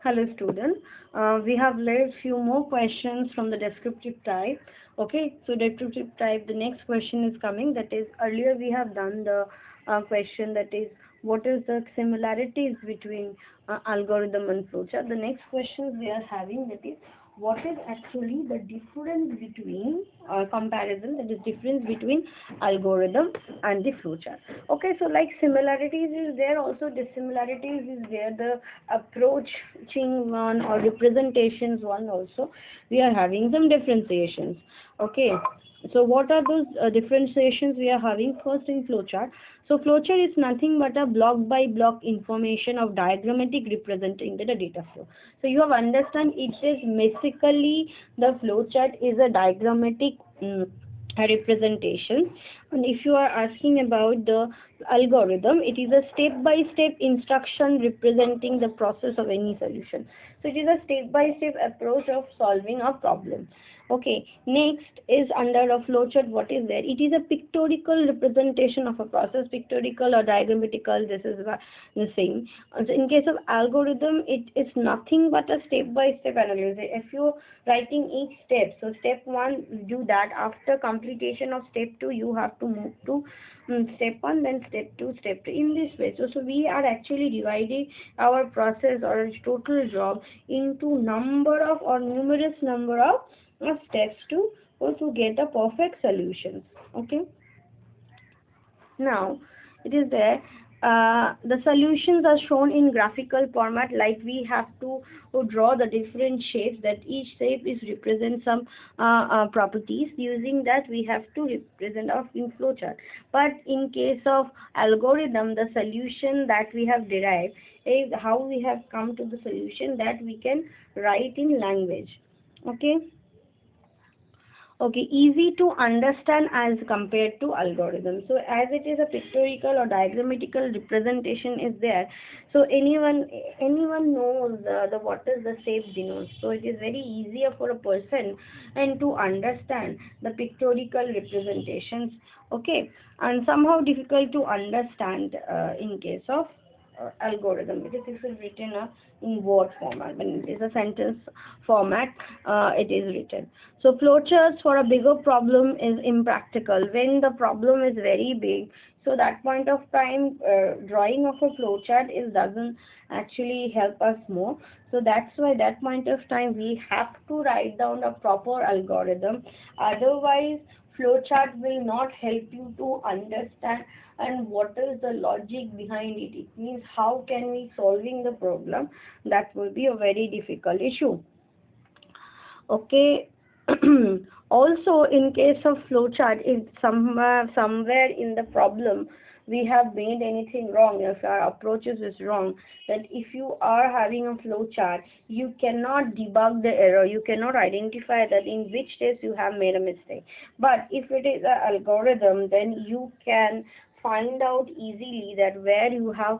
Hello student. We have learned few more questions from the descriptive type. Okay, so descriptive type, the next question is coming. That is, earlier we have done the question that is, what is the similarities between algorithm and flowchart. The next question we are having, that is, what is actually the difference between comparison, that is difference between algorithm and the flowchart. Okay, so like similarities is there, also dissimilarities is there. The approaching one or representations one also, we are having some differentiations. Okay, so what are those differentiations we are having? First, in flowchart. So flowchart is nothing but a block by block information of diagrammatic representing the data flow. So you have understand, it is basically the flowchart is a diagrammatic representation. And if you are asking about the algorithm, it is a step by step instruction representing the process of any solution. So it is a step by step approach of solving a problem. Okay, next is under a flowchart, what is there? It is a pictorial representation of a process, pictorial or diagrammatical, this is the same. So in case of algorithm, it is nothing but a step by step analysis. If you writing each step, so step 1 do that, after completion of step 2 you have to move to step 1, then step 2, step 3, in this way. So we are actually dividing our process or total job into number of or numerous number of steps to get a perfect solution. Okay, now it is there. The solutions are shown in graphical format, like we have to draw the different shapes, that each shape is represent some properties. Using that we have to represent our in flowchart. But in case of algorithm, the solution that we have derived is how we have come to the solution, that we can write in language. Okay, okay, easy to understand as compared to algorithm. So as it is a pictorial or diagrammatical representation is there, so anyone knows the what is the shape denotes. So it is very easier for a person and to understand the pictorial representations. Okay, and somehow difficult to understand in case of algorithm, because this is written in word format. When it is a sentence format, it is written. So flowcharts for a bigger problem is impractical when the problem is very big. So that point of time, drawing of a flowchart is doesn't actually help us more. So that's why that point of time we have to write down a proper algorithm. Otherwise flowchart will not help you to understand and what is the logic behind it. It means how can we solving the problem. That will be a very difficult issue. Okay. Also, in case of flowchart, if somewhere in the problem we have made anything wrong, if our approaches is wrong, that if you are having a flowchart, you cannot debug the error, you cannot identify that in which case you have made a mistake. But if it is an algorithm, then you can find out easily that where you have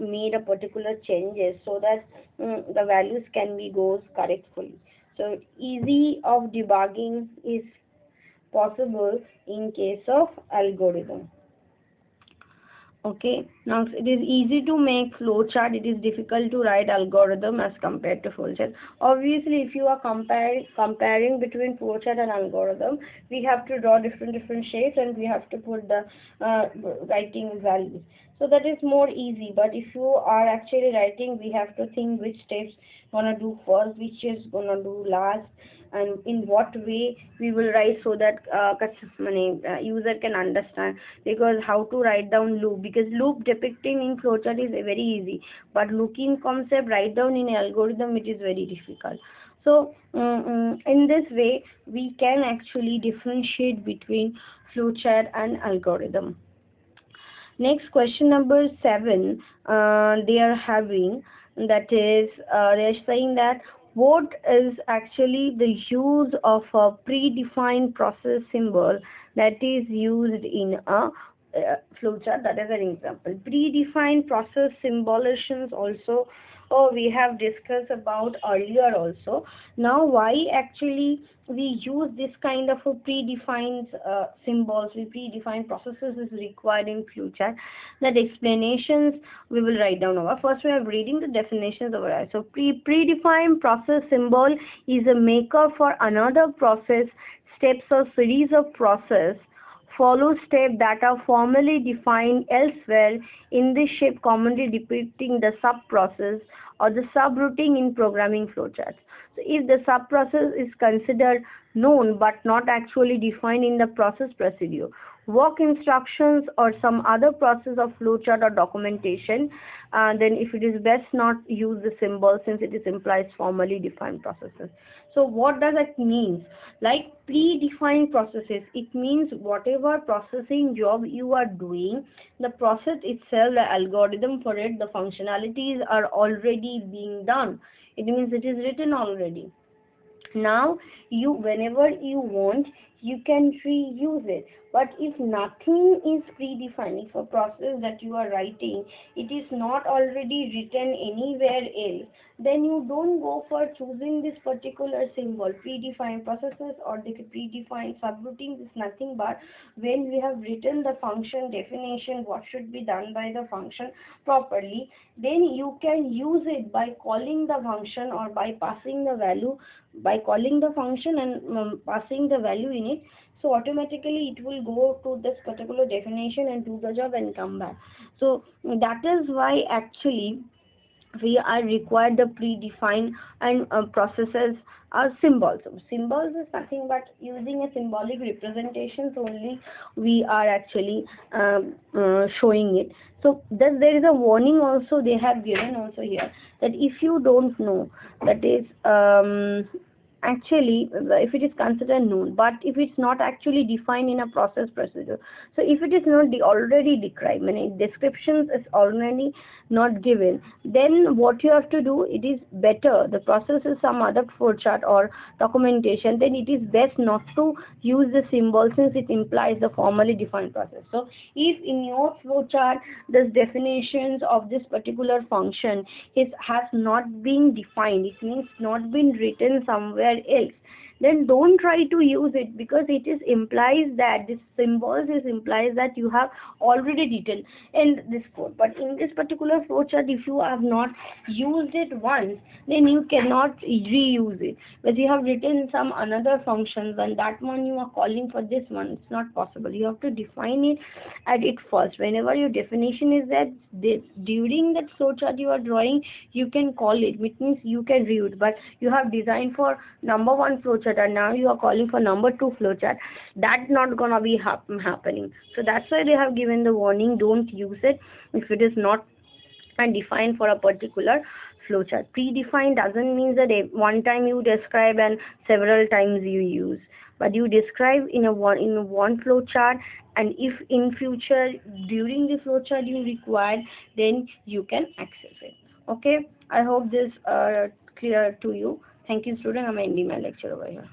made a particular changes, so that the values can be goes correctly. So easy of debugging is possible in case of algorithm. Okay, now it is easy to make flowchart, it is difficult to write algorithm as compared to flowchart. Obviously, if you are comparing between flowchart and algorithm, we have to draw different shapes and we have to put the writing values. So that is more easy. But if you are actually writing, we have to think which steps gonna do first, which is gonna do last, and in what way we will write, so that user can understand. Because how to write down loop, because loop depicting in flowchart is very easy, but looking concept write down in algorithm, it is very difficult. So in this way we can actually differentiate between flowchart and algorithm. Next, question number 7, they are having, that is, they are saying that what is actually the use of a predefined process symbol that is used in a flowchart. That is an example. Predefined process symbolisms also Oh, we have discussed about earlier also. Now, why actually we use this kind of a predefined symbols, we predefined processes is required in flowchart. That explanations we will write down over. First, we are reading the definitions over here. So, predefined process symbol is a maker for another process, steps or series of process follow steps that are formally defined elsewhere in this shape, commonly depicting the sub-process or the subroutine in programming flowcharts. So if the sub-process is considered known but not actually defined in the process procedure, work instructions or some other process of flowchart or documentation, then if it is best not use the symbol since it is implies formally defined processes. So what does it mean? Like predefined processes, it means whatever processing job you are doing, the process itself, the algorithm for it, the functionalities are already being done. It means it is written already. Now you, whenever you want, you can reuse it. But if nothing is predefined, if a process that you are writing, it is not already written anywhere else, then you don't go for choosing this particular symbol. Predefined processes or the predefined subroutines is nothing but when we have written the function definition, what should be done by the function properly, then you can use it by calling the function or by passing the value, by calling the function and passing the value in it. So automatically it will go to this particular definition and do the job and come back. So that is why actually we are required the predefined and processes are symbols. So symbols is nothing but using a symbolic representations only we are actually showing it. So thus there is a warning also they have given also here, that if you don't know, that is actually if it is considered known but if it's not actually defined in a process procedure, so if it is not already described, meaning descriptions is already not given, then what you have to do, it is better, the process is some other flowchart or documentation, then it is best not to use the symbol since it implies the formally defined process. So if in your flowchart this definitions of this particular function is has not been defined, it means not been written somewhere else, then don't try to use it, because it is implies that this symbols is implies that you have already written in this code. But in this particular flowchart, if you have not used it once, then you cannot reuse it, because you have written some another functions and that one you are calling for this one, it's not possible. You have to define it at it first. Whenever your definition is that during that flowchart you are drawing, you can call it, which means you can reuse. But you have designed for number one flowchart and now you are calling for number two flowchart, that's not gonna be happening. So that's why they have given the warning, don't use it if it is not and defined for a particular flowchart. Predefined doesn't mean that one time you describe and several times you use, but you describe in one flowchart, and if in future during the flowchart you require, then you can access it. Okay, I hope this clear to you. Thank you, student. I'm ending my lecture over here.